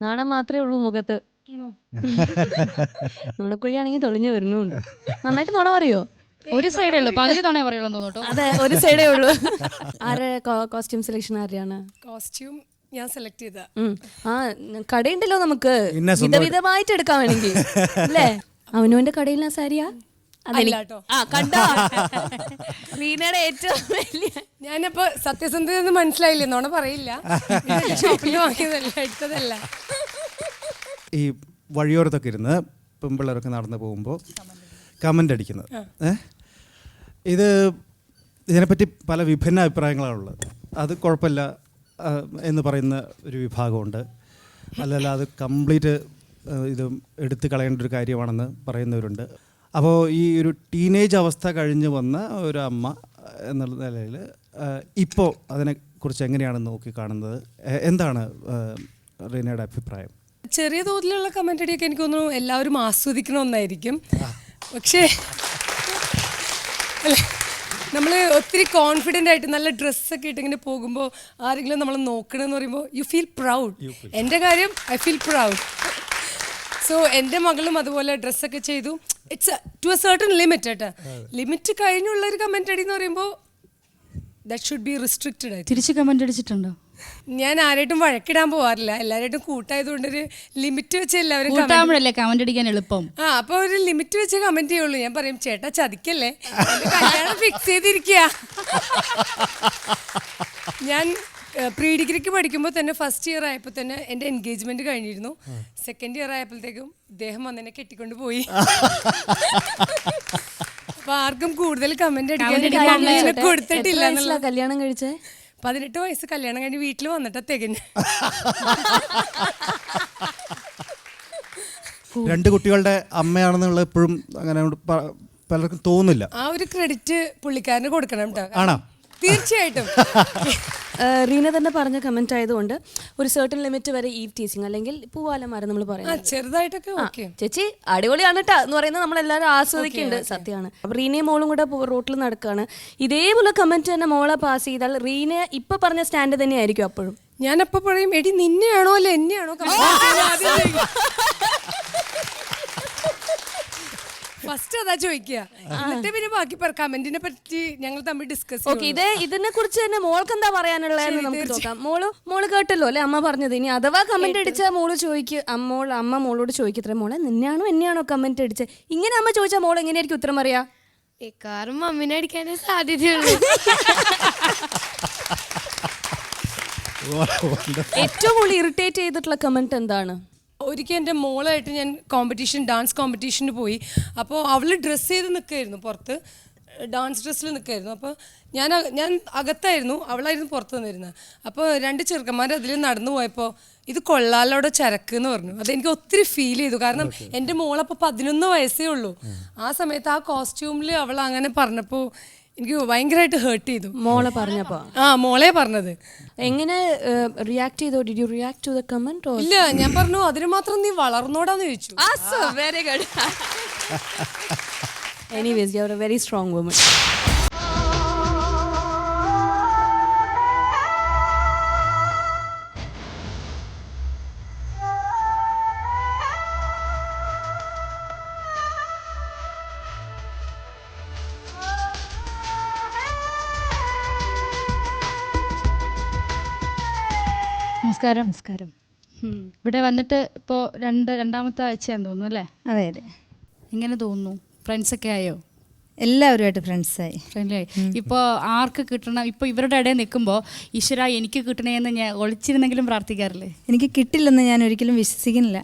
നാണം മാത്രമേ ഉള്ളൂ മുഖത്ത്. നുണക്കുഴിയാണെങ്കിൽ തെളിഞ്ഞു വരുന്നുണ്ട്. നന്നായിട്ട് നുണ പറയോ? ഒരു സൈഡേ ഉള്ളൂ, പകുതി തവണ പറയുള്ളൂ തോന്നുന്നു. അതെ, ഒരു സൈഡേ ഉള്ളൂ. ആരെ കോസ്റ്റ്യൂം സെലക്ഷൻ ആരെയാണ്? കോസ്റ്റ്യൂം ഞാൻ സെലക്ട് ചെയ്ത. ആ കടയുണ്ടല്ലോ നമുക്ക് വിധവിധമായിട്ട് എടുക്കാൻ വേണമെങ്കിൽ അല്ലേ? അവനോന്റെ കടയിൽ ആ സാരിയാ കണ്ടോ? റീനയുടെ ഏറ്റവും വലിയ ഞാനിപ്പോ സത്യസന്ധത മനസ്സിലായില്ലേ, നോണ പറയില്ല. ഷോപ്പിൽ വാങ്ങിയതല്ല, എടുത്തതല്ല. ഈ വഴിയോരത്തൊക്കെ ഇരുന്ന് പെൺപിള്ളേരൊക്കെ നടന്നു പോകുമ്പോൾ കമൻ്റ് അടിക്കുന്നത്, ഇതിനെപ്പറ്റി പല വിഭിന്ന അഭിപ്രായങ്ങളാണുള്ളത്. അത് കുഴപ്പമില്ല എന്ന് പറയുന്ന ഒരു വിഭാഗമുണ്ട്, അല്ലല്ല അത് കംപ്ലീറ്റ് ഇത് എടുത്തു കളയേണ്ട ഒരു കാര്യമാണെന്ന് പറയുന്നവരുണ്ട്. അപ്പോൾ ഈ ഒരു ടീനേജ് അവസ്ഥ കഴിഞ്ഞ് വന്ന ഒരു അമ്മ എന്നുള്ള നിലയിൽ ഇപ്പോൾ അതിനെക്കുറിച്ച് എങ്ങനെയാണ് നോക്കിക്കാണുന്നത്? എന്താണ് റീനയുടെ അഭിപ്രായം? ചെറിയ തോതിലുള്ള കമന്റ് അടിയൊക്കെ എനിക്ക് തോന്നുന്നു എല്ലാവരും ആസ്വദിക്കണ ഒന്നായിരിക്കും. പക്ഷേ നമ്മൾ ഒത്തിരി കോൺഫിഡൻ്റ് ആയിട്ട് നല്ല ഡ്രസ്സൊക്കെ ഇട്ട് ഇങ്ങനെ പോകുമ്പോൾ ആരെങ്കിലും നമ്മൾ നോക്കണമെന്ന് പറയുമ്പോൾ യു ഫീൽ പ്രൗഡ്. എൻ്റെ കാര്യം ഐ ഫീൽ പ്രൗഡ്. സോ എൻ്റെ മകളും അതുപോലെ ഡ്രസ്സൊക്കെ ചെയ്തു. It's to a certain limit കേട്ടോ. ലിമിറ്റ് കഴിഞ്ഞുള്ള ഒരു കമന്റ് അടി എന്ന് പറയുമ്പോൾ ദാറ്റ് ഷുഡ് ബി റിസ്ട്രിക്റ്റഡ് ആയിട്ട്. തിരിച്ച് കമന്റ് അടിച്ചിട്ടുണ്ടോ? ഞാൻ ആരായിട്ടും വഴക്കിടാൻ പോകാറില്ല. എല്ലാവരായിട്ടും കൂട്ടായതുകൊണ്ട് ഒരു ലിമിറ്റ് വെച്ച് എല്ലാവരും കൂട്ടാകുമ്പോഴല്ലേ കമന്റ് അടിക്കാൻ എളുപ്പം. അപ്പോൾ ഒരു ലിമിറ്റ് വെച്ച് കമന്റ് ചെയ്യുള്ളൂ. ഞാൻ പറയും ചേട്ടാ ചതിക്കല്ലേ, കല്യാണം ഫിക്സ് ചെയ്തിരിക്കുക. ഞാൻ പ്രീ ഡിഗ്രിക്ക് പഠിക്കുമ്പോൾ തന്നെ ഫസ്റ്റ് ഇയർ ആയപ്പോൾ തന്നെ എൻ്റെ എൻഗേജ്മെന്റ് കഴിഞ്ഞിരുന്നു. സെക്കൻഡ് ഇയർ ആയപ്പോഴത്തേക്കും ഇദ്ദേഹം വന്നെന്നെ കെട്ടിക്കൊണ്ട് പോയി. അപ്പൊ ആർക്കും കൂടുതൽ കമന്റ് അടിക്കാൻ കൊടുത്തിട്ടില്ല. കല്യാണം കഴിച്ചേ 18 വയസ്സ് കല്യാണം കഴിഞ്ഞ് വീട്ടിൽ വന്നിട്ട് തികഞ്ഞു. 2 കുട്ടികളുടെ അമ്മയാണെന്നുള്ള എപ്പോഴും അങ്ങനെ പലർക്കും തോന്നില്ല. ആ ഒരു ക്രെഡിറ്റ് പുള്ളിക്കാരന് കൊടുക്കണം കേട്ടോ. ആണോ? തീർച്ചയായിട്ടും. റീന തന്നെ പറഞ്ഞ കമന്റ് ആയതുകൊണ്ട് ഒരു സർട്ടൻ ലിമിറ്റ് വരെ ഈവ് ടീസിങ് അല്ലെങ്കിൽ പൂവാലന്മാരെ നമ്മൾ പറയുന്നത് ചെറുതായിട്ടൊക്കെ ഓക്കെ. ചേച്ചി അടിപൊളിയാണ് കേട്ടോ എന്ന് പറയുന്നത് നമ്മളെല്ലാവരും ആസ്വദിക്കുന്നുണ്ട്, സത്യമാണ്. അപ്പൊ റീനയും മോളും കൂടെ റോട്ടിൽ നടക്കുകയാണ്. ഇതേപോലെ കമന്റ് തന്നെ മോളെ പാസ് ചെയ്താൽ റീന ഇപ്പൊ പറഞ്ഞ സ്റ്റാൻഡ് തന്നെ ആയിരിക്കും അപ്പോഴും. ഞാനപ്പോ പറയും എടി നിന്നെയാണോ അല്ല എന്നെയാണോ ഫസ്റ്റ് അതാ ചോദിക്കുക. എന്നിട്ട് പിന്നെ ബാക്കി കമന്റിനെ പറ്റി ഞങ്ങൾ തമ്മിൽ ഡിസ്കസ് ചെയ്യും. ഇതിനെ കുറിച്ച് തന്നെ മോൾക്ക് എന്താ പറയാനുള്ളതെന്ന് നമുക്ക് നോക്കാം. മോള് കേട്ടല്ലോ അല്ലെ അമ്മ പറഞ്ഞത്. ഇനി അഥവാ കമന്റ് അടിച്ചാൽ മോള് ചോദിക്കുക, അമ്മ മോളോട് ചോദിക്കത്രേ, മോളെ നിന്നെയാണോ എന്നെയാണോ കമന്റ് അടിച്ചത്? ഇങ്ങനെ അമ്മ ചോദിച്ചാൽ മോൾ എങ്ങനെയായിരിക്കും ഉത്തരം പറയാ? കാറും മമ്മിനെ അടിക്കാനേ സാധ്യതയുള്ളൂ. ഏറ്റവും കൂടുതൽ ഇറിറ്റേറ്റ് ചെയ്തിട്ടുള്ള കമന്റ് എന്താണ്? ഒരിക്കൽ എൻ്റെ മോളായിട്ട് ഞാൻ ഡാൻസ് കോമ്പറ്റീഷന് പോയി. അപ്പോൾ അവൾ ഡ്രസ്സ് ചെയ്ത് നിൽക്കുകയായിരുന്നു, പുറത്ത് ഡാൻസ് ഡ്രസ്സിൽ നിൽക്കുകയായിരുന്നു. അപ്പോൾ ഞാൻ അകത്തായിരുന്നു, അവളായിരുന്നു പുറത്ത് നിന്നിരുന്നത്. അപ്പോൾ 2 ചെറുക്കന്മാർ അതിൽ നടന്നു പോയപ്പോൾ ഇത് കൊള്ളാലോടെ ചരക്ക് എന്ന് പറഞ്ഞു. അതെനിക്ക് ഒത്തിരി ഫീൽ ചെയ്തു. കാരണം എൻ്റെ മോളപ്പോൾ 11 വയസ്സേ ഉള്ളൂ. ആ സമയത്ത് ആ കോസ്റ്റ്യൂമിൽ അവൾ അങ്ങനെ പറഞ്ഞപ്പോൾ എനിക്ക് ഭയങ്കരമായിട്ട് ഹേർട്ട് ചെയ്തു. മോളെ പറഞ്ഞപ്പോ? മോളെ പറഞ്ഞത്. എങ്ങനെ റിയാക്ട് ചെയ്തോ? Did you react to the comment? ഇല്ല, ഞാൻ പറഞ്ഞു അതിന് മാത്രം നീ വളർന്നോടാന്ന് ചോദിച്ചു. Very good. Anyways you are a very strong woman. നമസ്കാരം. നമസ്കാരം. ഇവിടെ വന്നിട്ട് ഇപ്പോൾ രണ്ടാമത്തെ ആഴ്ചയാന്ന് തോന്നുന്നു അല്ലേ? അതെ അതെ. എങ്ങനെ തോന്നുന്നു? ഫ്രണ്ട്സൊക്കെ ആയോ? എല്ലാവരുമായിട്ട് ഫ്രണ്ട്സായി. ഫ്രണ്ട്ലി. ഇപ്പോൾ ആർക്ക് കിട്ടണം? ഇപ്പോൾ ഇവരുടെ ഇടയിൽ നിൽക്കുമ്പോൾ ഈശ്വര എനിക്ക് കിട്ടണേന്ന് ഞാൻ ഒളിച്ചിരുന്നെങ്കിലും പ്രാർത്ഥിക്കാറില്ലേ? എനിക്ക് കിട്ടില്ലെന്ന് ഞാൻ ഒരിക്കലും വിശ്വസിക്കുന്നില്ല.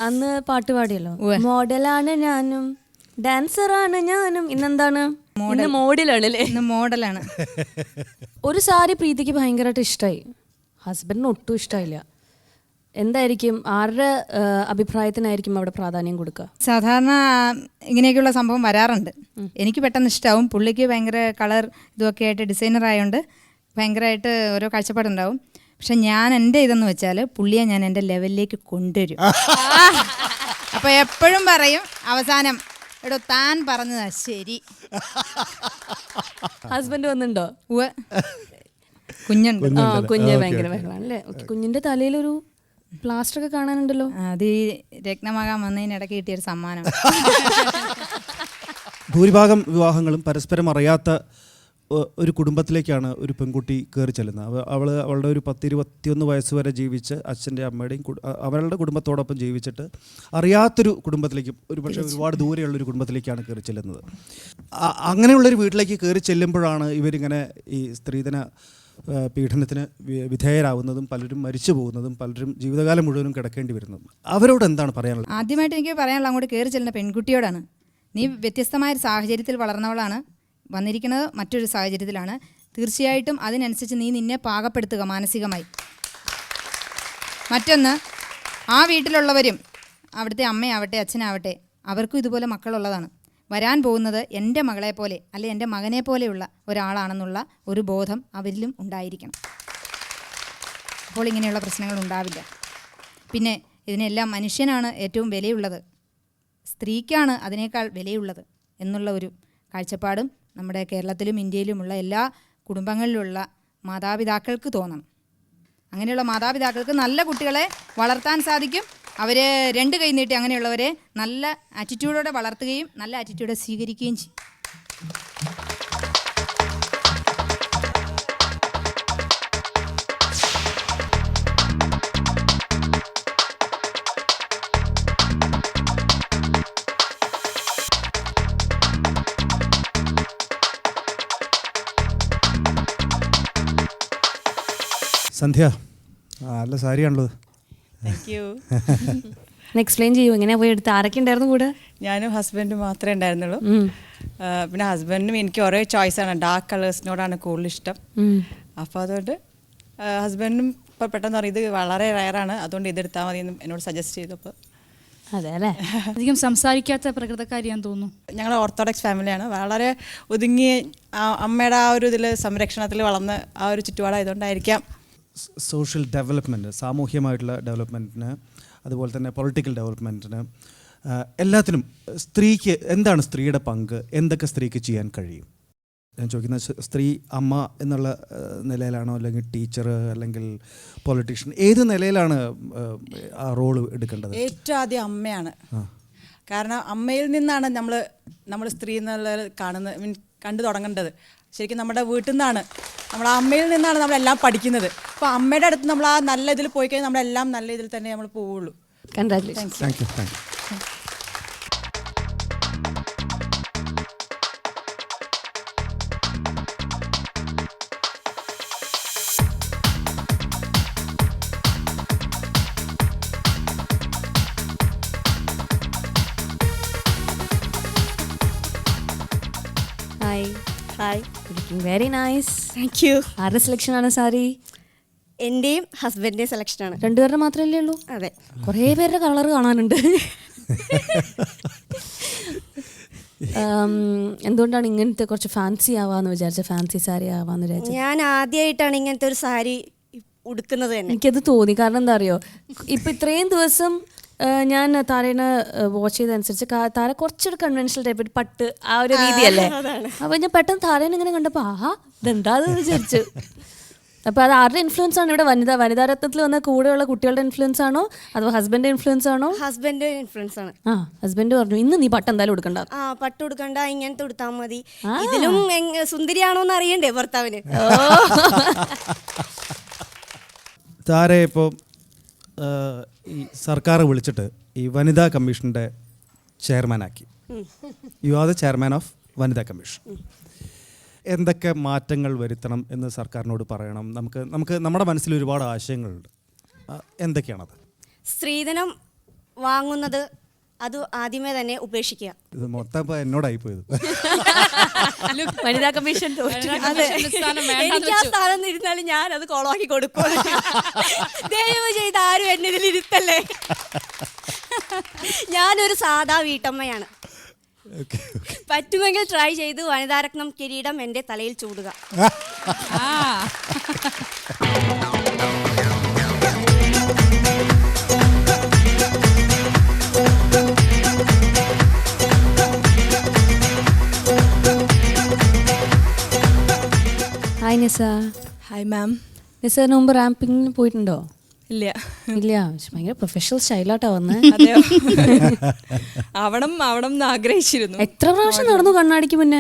അന്ന് പാട്ട് പാടിയല്ലോ, മോഡലാണ് ഞാനും ഡാൻസറാണ് ഞാനും. ഇന്നെന്താണ്? മോഡലാണല്ലേ? ഇന്ന് മോഡലാണ്. ഒരു സാരി പ്രീതിക്ക് ഭയങ്കരമായിട്ട് ഇഷ്ടമായി, ഹസ്ബൻഡിന് ഒട്ടും ഇഷ്ടമായില്ല. എന്തായിരിക്കും, ആരുടെ അഭിപ്രായത്തിനായിരിക്കും അവിടെ പ്രാധാന്യം കൊടുക്കുക? സാധാരണ ഇങ്ങനെയൊക്കെയുള്ള സംഭവം വരാറുണ്ട്. എനിക്ക് പെട്ടെന്ന് ഇഷ്ടമാവും, പുള്ളിക്ക് ഭയങ്കര കളർ ഇതൊക്കെ ആയിട്ട് ഡിസൈനർ ആയതുകൊണ്ട് ഭയങ്കരമായിട്ട് ഓരോ കാഴ്ചപ്പാടുണ്ടാവും. പക്ഷെ ഞാൻ എൻ്റെ ഇതെന്ന് വെച്ചാൽ പുള്ളിയെ ഞാൻ എൻ്റെ ലെവലിലേക്ക് കൊണ്ടുവരും. അപ്പോൾ എപ്പോഴും പറയും അവസാനം, എടോ താൻ പറഞ്ഞതാ ശരി. ഹസ്ബൻഡ് വന്നിട്ടുണ്ടോ? കുഞ്ഞുണ്ട്. ആ കുഞ്ഞ് ഭയങ്കര ബഹളമാണ് അല്ലേ? ഓക്കെ, കുഞ്ഞിന്റെ തലയിലൊരു പ്ലാസ്റ്റർ ഒക്കെ കാണാനുണ്ടല്ലോ. അത് ഈ രത്നമാകാൻ വന്നതിനിടയ്ക്ക് കിട്ടിയൊരു സമ്മാനം. ഭൂരിഭാഗം വിവാഹങ്ങളും പരസ്പരം അറിയാത്ത ഒരു കുടുംബത്തിലേക്കാണ് ഒരു പെൺകുട്ടി കയറി ചെല്ലുന്നത്. അവളുടെ ഒരു 10-21 വയസ്സ് വരെ ജീവിച്ച് അച്ഛൻ്റെ അമ്മയുടെയും അവരുടെ കുടുംബത്തോടൊപ്പം ജീവിച്ചിട്ട് അറിയാത്തൊരു കുടുംബത്തിലേക്ക്, ഒരു പക്ഷേ ഒരുപാട് ദൂരെയുള്ളൊരു കുടുംബത്തിലേക്കാണ് കയറി ചെല്ലുന്നത്. അങ്ങനെയുള്ളൊരു വീട്ടിലേക്ക് കയറി ചെല്ലുമ്പോഴാണ് ഇവരിങ്ങനെ ഈ സ്ത്രീധന പീഡനത്തിന് വിധേയരാകുന്നതും പലരും മരിച്ചു പോകുന്നതും പലരും ജീവിതകാലം മുഴുവനും കിടക്കേണ്ടി വരുന്നതും. അവരോട് എന്താണ് പറയാനുള്ളത്? ആദ്യമായിട്ട് എനിക്ക് പറയാനുള്ള അങ്ങോട്ട് കയറി ചെല്ലുന്ന പെൺകുട്ടിയോടാണ്. നീ വ്യത്യസ്തമായൊരു സാഹചര്യത്തിൽ വളർന്നവളാണ്, വന്നിരിക്കുന്നത് മറ്റൊരു സാഹചര്യത്തിലാണ്. തീർച്ചയായിട്ടും അതിനനുസരിച്ച് നീ നിന്നെ പാകപ്പെടുത്തുക മാനസികമായി. മറ്റൊന്ന്, ആ വീട്ടിലുള്ളവരും അവിടുത്തെ അമ്മയാവട്ടെ അച്ഛനാവട്ടെ അവർക്കും ഇതുപോലെ മക്കളുള്ളതാണ്. വരാൻ പോകുന്നത് എൻ്റെ മകളെ പോലെ അല്ലെ എൻ്റെ മകനെ പോലെയുള്ള ഒരാളാണെന്നുള്ള ഒരു ബോധം അവരിലും ഉണ്ടായിരിക്കണം. അപ്പോൾ ഇങ്ങനെയുള്ള പ്രശ്നങ്ങൾ ഉണ്ടാവില്ല. പിന്നെ ഇതിനെല്ലാം മനുഷ്യനാണ് ഏറ്റവും വിലയുള്ളത്, സ്ത്രീക്കാണ് അതിനേക്കാൾ വിലയുള്ളത് എന്നുള്ള ഒരു കാഴ്ചപ്പാടും നമ്മുടെ കേരളത്തിലും ഇന്ത്യയിലുമുള്ള എല്ലാ കുടുംബങ്ങളിലുള്ള മാതാപിതാക്കൾക്ക് തോന്നണം. അങ്ങനെയുള്ള മാതാപിതാക്കൾക്ക് നല്ല കുട്ടികളെ വളർത്താൻ സാധിക്കും. അവർ 2 കൈ നീട്ടി അങ്ങനെയുള്ളവരെ നല്ല ആറ്റിറ്റ്യൂഡോടെ വളർത്തുകയും നല്ല ആറ്റിറ്റ്യൂഡെ സ്വീകരിക്കുകയും ചെയ്യും. സന്ധ്യ, നല്ല സാരിയാണല്ലോ. Thank you. എക്സ്പ്ലെയിൻ ചെയ്യൂ, എങ്ങനെയാ പോയി എടുത്ത്? ആരൊക്കെ ഉണ്ടായിരുന്നു കൂടെ? ഞാനും ഹസ്ബൻഡും മാത്രമേ ഉണ്ടായിരുന്നുള്ളൂ. പിന്നെ ഹസ്ബൻഡിനും എനിക്ക് ഒരേ ചോയ്സാണ്, ഡാർക്ക് കളേഴ്സിനോടാണ് കൂടുതൽ ഇഷ്ടം. അപ്പോൾ അതുകൊണ്ട് ഹസ്ബൻഡിനും ഇപ്പോൾ പെട്ടെന്ന് പറയും ഇത് വളരെ റയറാണ്, അതുകൊണ്ട് ഇതെടുത്താൽ മതി എന്ന് എന്നോട് സജസ്റ്റ് ചെയ്തപ്പോൾ. അതെ അല്ലേ? അധികം സംസാരിക്കാത്ത പ്രകൃതക്കാരിയാന്ന് തോന്നുന്നു. ഞങ്ങൾ ഓർത്തഡോക്സ് ഫാമിലിയാണ്, വളരെ ഒതുങ്ങി അമ്മയുടെ ആ ഒരു ഇതിൽ സംരക്ഷണത്തിൽ വളർന്ന് ആ ഒരു ചുറ്റുപാടായതുകൊണ്ടായിരിക്കാം. സോഷ്യൽ ഡെവലപ്മെൻറ്റ്, സാമൂഹ്യമായിട്ടുള്ള ഡെവലപ്മെൻറ്റിന്, അതുപോലെ തന്നെ പൊളിറ്റിക്കൽ ഡെവലപ്മെൻറ്റിന്, എല്ലാത്തിനും സ്ത്രീക്ക് എന്താണ് സ്ത്രീയുടെ പങ്ക്? എന്തൊക്കെ സ്ത്രീക്ക് ചെയ്യാൻ കഴിയും? ഞാൻ ചോദിക്കുന്നത്, സ്ത്രീ അമ്മ എന്നുള്ള നിലയിലാണോ, അല്ലെങ്കിൽ ടീച്ചർ, അല്ലെങ്കിൽ പൊളിറ്റീഷ്യൻ, ഏത് നിലയിലാണ് ആ റോള് എടുക്കേണ്ടത്? ഏറ്റവും ആദ്യം അമ്മയാണ്. കാരണം അമ്മയിൽ നിന്നാണ് നമ്മൾ സ്ത്രീ എന്നുള്ള കണ്ടു തുടങ്ങേണ്ടത്. ശരിക്കും നമ്മുടെ വീട്ടിൽ നിന്നാണ്, നമ്മൾ അമ്മയിൽ നിന്നാണ് നമ്മളെല്ലാം പഠിക്കുന്നത്. അപ്പോൾ അമ്മയുടെ അടുത്ത് നമ്മൾ ആ നല്ല ഇതിൽ പോയി കഴിഞ്ഞാൽ നമ്മളെല്ലാം നല്ല ഇതിൽ തന്നെ നമ്മൾ പോവുള്ളൂ. Congratulations. Thank you, thank you. Hi. Hi. Looking very nice. Thank you. ആരുടെ സെലക്ഷൻ ആണ് സാരി? എൻ്റെയും ഹസ്ബൻഡിൻ്റെയും സെലക്ഷനാണ്. രണ്ടുപേരുടെ മാത്രമല്ലേ ഉള്ളൂ? അതെ. കുറേ പേരുടെ കളർ കാണാനുണ്ട്. എന്തുകൊണ്ടാണ് ഇങ്ങനത്തെ കുറച്ച് ഫാൻസി ആവാന്ന് വിചാരിച്ച, ഫാൻസി സാരി ആവാന്ന് വിചാരിച്ച? ഞാൻ ആദ്യമായിട്ടാണ് ഇങ്ങനത്തെ ഒരു സാരി ഉടുക്കുന്നത് തന്നെ. എനിക്കത് തോന്നി. കാരണം എന്താ അറിയോ, ഇപ്പം ഇത്രയും ദിവസം ഞാൻ താരേനെ വാച്ച് ചെയ്തനുസരിച്ച് താര കുറച്ചൊരു കൺവെൻഷണൽ ടൈപ്പ്, ഒരു പട്ട് ആ ഒരു രീതിയല്ലേ. അപ്പം ഞാൻ പെട്ടെന്ന് താരേനെ ഇങ്ങനെ കണ്ടപ്പോൾ ആഹാ ഇതെന്താ വിചാരിച്ചു. അപ്പോൾ അത് ആരുടെ ഇൻഫ്ലുവൻസ് ആണ്? ഇവിടെ വനിതാരത്നത്തിൽ വന്ന കൂടെയുള്ള കുട്ടികളുടെ ഇൻഫ്ലുവൻസ് ആണോ അതോ ഹസ്ബൻഡിന്റെ ഇൻഫ്ലുവൻസ് ആണോ? ഹസ്ബൻഡ് ഇൻഫ്ലുവൻസ് ആണ്. ആ, ഹസ്ബൻഡ് പറഞ്ഞു ഇന്ന് നീ പട്ട് എന്തായാലും കൊടുക്കണ്ട. പട്ട് കൊടുക്കണ്ട, ഇങ്ങനത്തെ ഉടുത്താൽ മതി. ഇതിലും സുന്ദരിയാണോ എന്ന് അറിയണ്ടേ ഭർത്താവിന്? താരെ ഇപ്പോൾ ഈ സർക്കാർ വിളിച്ചിട്ട് ഈ വനിതാ കമ്മീഷൻ്റെ ചെയർമാനാക്കി. You are the chairman of Vanitha commission. എന്തൊക്കെ മാറ്റങ്ങൾ വരുത്തണം എന്ന് സർക്കാരിനോട് പറയണം? നമുക്ക് നമ്മുടെ മനസ്സിൽ ഒരുപാട് ആശയങ്ങളുണ്ട്. എന്തൊക്കെയാണത്? സ്ത്രീധനം വാങ്ങുന്നത് അത് ആദ്യമേ തന്നെ ഉപേക്ഷിക്കുക. ഇത് മൊത്തം ഇപ്പോൾ എന്നോടായി പോയത്. വനിതാ കമ്മീഷൻ എനിക്ക് ആ സ്ഥാനം ഇരുന്നാലും ഞാൻ അത് കോളാക്കി കൊടുക്കും. ദയവ് ചെയ്ത് ആരും എന്നെ ഇതിൽ ഇരുത്തല്ലേ. ഞാനൊരു സാധാ വീട്ടമ്മയാണ്. പറ്റുമെങ്കിൽ ട്രൈ ചെയ്ത് വനിതാരത്നം കിരീടം എൻ്റെ തലയിൽ ചൂടുക. ഹായ് നിസ. Hi ma'am. നിസാറിന് മുമ്പ് റാമ്പിങ്ങിന് പോയിട്ടുണ്ടോ? ഇല്ല. ഇല്ല. പക്ഷെ ഭയങ്കര പ്രൊഫഷണൽ സ്റ്റൈലായിട്ടാ വന്നേ. അതെയോ? ആവണം എന്ന് ആഗ്രഹിച്ചിരുന്നു. എത്ര പ്രാവശ്യം നടന്നു കണ്ണാടിക്ക് മുന്നേ?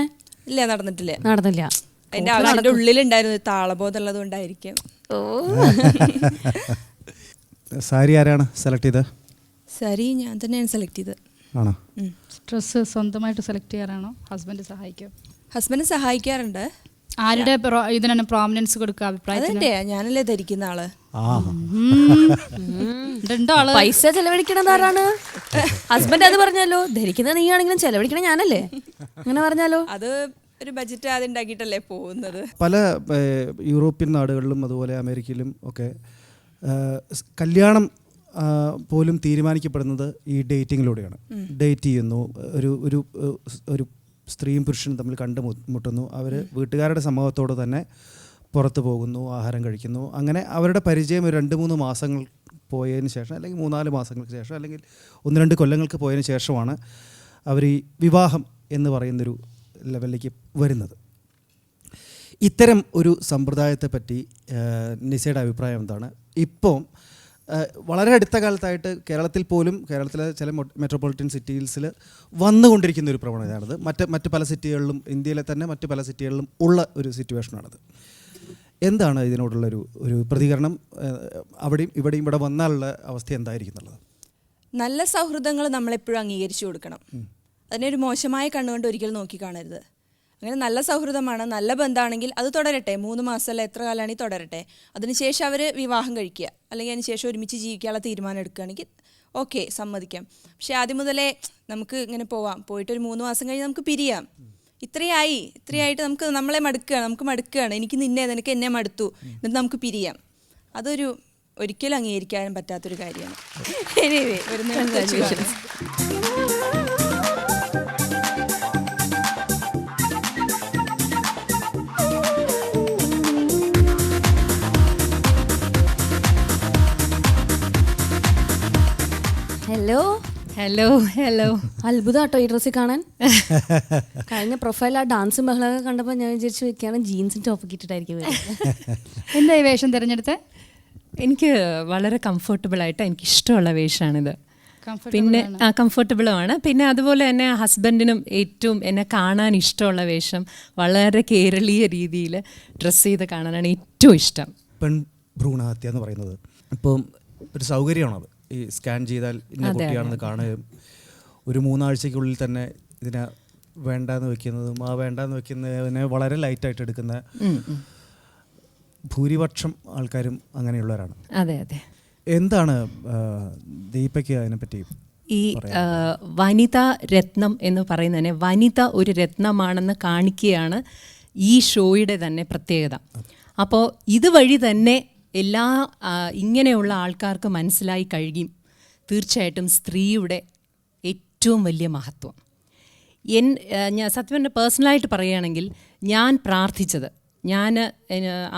ഇല്ല, നടന്നിട്ടില്ല. നടന്നില്ല. അതിന്റെ ആവശ്യത്തിന്റെ ഉള്ളിലുണ്ടായിരുന്നു, താളബോധം ഉള്ളത് കൊണ്ടായിരിക്കും. ഓ, സാരി ആരാണ് സെലക്ട് ചെയ്തത്? സരി ഞാൻ തന്നെയാണ് സെലക്ട് ചെയ്തത്. ആണോ? ഡ്രസ്സ് സ്വന്തമായിട്ട് സെലക്ട് ചെയ്യാറാണോ ഹസ്ബൻഡ് സഹായിക്കും? ഹസ്ബൻഡ് സഹായിക്കാറുണ്ട്. ആരുടെ ഇതിനാണ് പ്രോമിനൻസ് കൊടുക്കുക അഭിപ്രായത്തിന്? അതെന്റെ ഞാനല്ലേ ധരിക്കുന്ന ആള്. ഉണ്ടോ ആള്? പൈസ ചെലവഴിക്കണത് ആരാണ്? ഹസ്ബൻഡ് അത് പറഞ്ഞാലോ. ധരിക്കുന്നത് നീയാണെങ്കിലും ചെലവഴിക്കണ ഞാനല്ലേ? അങ്ങനെ പറഞ്ഞാലോ? അത് ഒരു ബഡ്ജറ്റ് ആദ്യം ഉണ്ടാക്കിയിട്ടല്ലേ പോകുന്നത്. പല യൂറോപ്യൻ നാടുകളിലും അതുപോലെ അമേരിക്കയിലും ഒക്കെ കല്യാണം പോലും തീരുമാനിക്കപ്പെടുന്നത് ഈ ഡേറ്റിങ്ങിലൂടെയാണ്. ഡേറ്റ് ചെയ്യുന്നു, ഒരു സ്ത്രീയും പുരുഷനും തമ്മിൽ കണ്ടുമുട്ടുന്നു, അവർ വീട്ടുകാരുടെ സമ്മതത്തോടെ തന്നെ പുറത്ത് പോകുന്നു, ആഹാരം കഴിക്കുന്നു. അങ്ങനെ അവരുടെ പരിചയം ഒരു 2-3 മാസങ്ങൾ പോയതിന് ശേഷം, അല്ലെങ്കിൽ 3-4 മാസങ്ങൾക്ക് ശേഷം, അല്ലെങ്കിൽ 1-2 കൊല്ലങ്ങൾക്ക് പോയതിന് ശേഷമാണ് അവർ ഈ വിവാഹം എന്ന് പറയുന്നൊരു ലെവലിലേക്ക് വരുന്നത്. ഇത്തരം ഒരു സമ്പ്രദായത്തെപ്പറ്റി നിസയുടെ അഭിപ്രായം എന്താണ്? ഇപ്പോൾ വളരെ അടുത്ത കാലത്തായിട്ട് കേരളത്തിൽ പോലും, കേരളത്തിലെ ചില മെട്രോപൊളിറ്റൻ സിറ്റീസിൽ വന്നുകൊണ്ടിരിക്കുന്ന ഒരു പ്രവണതയാണിത്. മറ്റ് പല സിറ്റികളിലും, ഇന്ത്യയിലെ തന്നെ മറ്റ് പല സിറ്റികളിലും ഉള്ള ഒരു സിറ്റുവേഷനാണിത്. എന്താണ് ഇതിനോടുള്ളൊരു പ്രതികരണം? ഇവിടെ വന്നാലുള്ള അവസ്ഥ എന്തായിരിക്കും എന്നുള്ളത്? നല്ല സൗഹൃദങ്ങൾ നമ്മളെപ്പോഴും അംഗീകരിച്ചു കൊടുക്കണം. അതിനൊരു മോശമായ കണ്ണുകൊണ്ട് ഒരിക്കലും നോക്കി കാണരുത്. അങ്ങനെ നല്ല സൗഹൃദമാണ്, നല്ല ബന്ധമാണെങ്കിൽ അത് തുടരട്ടെ. 3 മാസമല്ല എത്ര കാലമാണെങ്കിൽ തുടരട്ടെ. അതിനുശേഷം അവർ വിവാഹം കഴിക്കുക, അല്ലെങ്കിൽ അതിനുശേഷം ഒരുമിച്ച് ജീവിക്കാനുള്ള തീരുമാനം എടുക്കുകയാണെങ്കിൽ ഓക്കെ, സമ്മതിക്കാം. പക്ഷേ ആദ്യം മുതലേ നമുക്ക് ഇങ്ങനെ പോയിട്ടൊരു 3 മാസം കഴിഞ്ഞ് നമുക്ക് പിരിയാം. ഇത്രയായിട്ട് നമ്മളെ മടുക്കുകയാണ്. എനിക്ക് നിനക്ക് എന്നെ മടുത്തു, എന്നിട്ട് നമുക്ക് പിരിയാം. അതൊരു ഒരിക്കലും അംഗീകരിക്കാൻ പറ്റാത്തൊരു കാര്യമാണ്. ഹലോ. അത്ഭുതമാട്ടോ ഈ ഡ്രസ്സിൽ കാണാൻ. കഴിഞ്ഞ പ്രൊഫൈൽ ആ ഡാൻസും ബഹളമൊക്കെ കണ്ടപ്പോൾ ഞാൻ വിചാരിച്ചു വെക്കാണ് ജീൻസും ടോപ്പൊക്കെ ഇട്ടിട്ടായിരിക്കും. എന്താ ഈ വേഷം തിരഞ്ഞെടുത്തത്? എനിക്ക് വളരെ കംഫർട്ടബിളായിട്ട് എനിക്കിഷ്ടമുള്ള വേഷമാണിത്. പിന്നെ കംഫർട്ടബിളുമാണ്. പിന്നെ അതുപോലെ തന്നെ ഹസ്ബൻഡിനും ഏറ്റവും എന്നെ കാണാൻ ഇഷ്ടമുള്ള വേഷം വളരെ കേരളീയ രീതിയിൽ ഡ്രസ്സ് ചെയ്ത് കാണാനാണ് ഏറ്റവും ഇഷ്ടം. ഭ്രൂണഹത്യ എന്ന് പറയുന്നത് ഇപ്പം ഒരു സൗകര്യമാണത്. ഈ സ്കാൻ ചെയ്താൽ ഇന്ന കുട്ടിയാണെന്ന് കാണുകയും 3 ആഴ്ചയ്ക്കുള്ളിൽ തന്നെ ഇതിനെ വേണ്ടാന്ന് വെക്കുന്നതും വേണ്ടാന്ന് വെക്കുന്നതിനെ വളരെ ലൈറ്റായിട്ട് എടുക്കുന്ന ഭൂരിപക്ഷം ആൾക്കാരും അങ്ങനെയുള്ളവരാണ്. അതെ. എന്താണ് ദീപയ്ക്ക് അതിനെപ്പറ്റി? ഈ വനിതാ രത്നം എന്ന് പറയുന്നതിനെ വനിത ഒരു രത്നമാണെന്ന് കാണിക്കുകയാണ് ഈ ഷോയുടെ തന്നെ പ്രത്യേകത. അപ്പോൾ ഇതുവഴി തന്നെ ഇങ്ങനെയുള്ള ആൾക്കാർക്ക് മനസ്സിലായി കഴിയും തീർച്ചയായിട്ടും സ്ത്രീയുടെ ഏറ്റവും വലിയ മഹത്വം. ഞാൻ സത്യം പേഴ്സണലായിട്ട് പറയുകയാണെങ്കിൽ ഞാൻ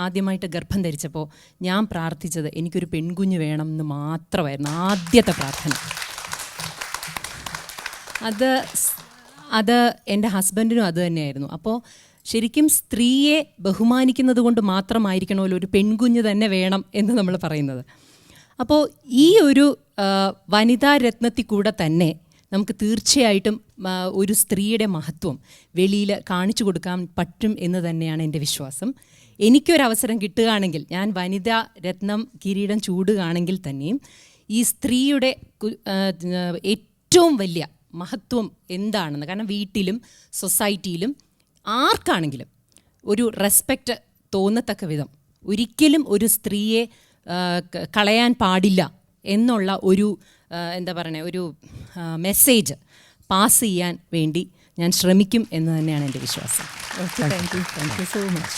ആദ്യമായിട്ട് ഗർഭം ധരിച്ചപ്പോൾ ഞാൻ പ്രാർത്ഥിച്ചത് എനിക്കൊരു പെൺകുഞ്ഞ് വേണം എന്ന് മാത്രമായിരുന്നു ആദ്യത്തെ പ്രാർത്ഥന. അത് എൻ്റെ ഹസ്ബൻഡിനും അത് തന്നെയായിരുന്നു. അപ്പോൾ ശരിക്കും സ്ത്രീയെ ബഹുമാനിക്കുന്നത് കൊണ്ട് മാത്രമായിരിക്കണമല്ലോ ഒരു പെൺകുഞ്ഞ് തന്നെ വേണം എന്ന് നമ്മൾ പറയുന്നത്. അപ്പോൾ ഈ ഒരു വനിതാ രത്നത്തിൽ കൂടെ തന്നെ നമുക്ക് തീർച്ചയായിട്ടും ഒരു സ്ത്രീയുടെ മഹത്വം വെളിയിൽ കാണിച്ചു കൊടുക്കാൻ പറ്റും എന്ന് തന്നെയാണ് എൻ്റെ വിശ്വാസം. എനിക്കൊരവസരം കിട്ടുകയാണെങ്കിൽ ഞാൻ വനിതാ രത്നം കിരീടം ചൂടുകയാണെങ്കിൽ തന്നെയും ഈ സ്ത്രീയുടെ ഏറ്റവും വലിയ മഹത്വം എന്താണെന്ന്, കാരണം വീട്ടിലും സൊസൈറ്റിയിലും ആർക്കാണെങ്കിലും ഒരു റെസ്പെക്റ്റ് തോന്നത്തക്ക വിധം ഒരിക്കലും ഒരു സ്ത്രീയെ കളയാൻ പാടില്ല എന്നുള്ള ഒരു ഒരു മെസ്സേജ് പാസ് ചെയ്യാൻ വേണ്ടി ഞാൻ ശ്രമിക്കും എന്ന് തന്നെയാണ് എൻ്റെ വിശ്വാസം. Thank you so much.